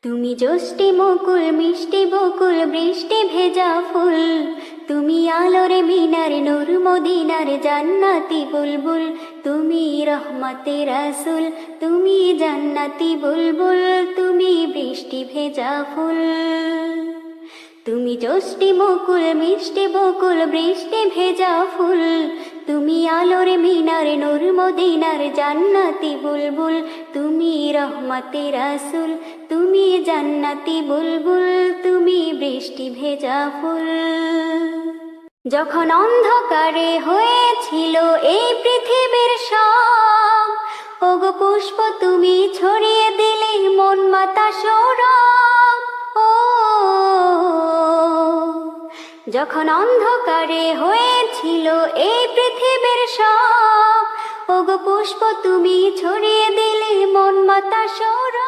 তুমি জ্যোষ্ঠী মুকুল মিষ্টি বকুল বৃষ্টি ভেজা ফুল, তুমি আলোরে মিনার নূর মদিনার জান্নাতি বুলবুল, তুমি রহমতে রাসূল, তুমি জান্নাতি বুলবুল, তুমি বৃষ্টি ভেজা ফুল। তুমি জ্যোষ্ঠী মুকুল মিষ্টি বকুল বৃষ্টি ভেজা ফুল, তুমি আলোরে মিনার নূর মদিনার জান্নাতি বুলবুল, তুমি রহমতে রাসূল, তুমি জান্নাতি বুলবুল, তুমি বৃষ্টি ভেজা ফুল। যখন অন্ধকারে হয়েছিল এই পৃথিবীর সব, ওগো পুষ্প তুমি ছড়িয়ে দিলে মন মাতা সৌরভ। ও যখন অন্ধকারে হয়েছিল এই পৃথিবীর সব, ওগো পুষ্প তুমি ছড়িয়ে দিলে মন মাতা সৌরভ।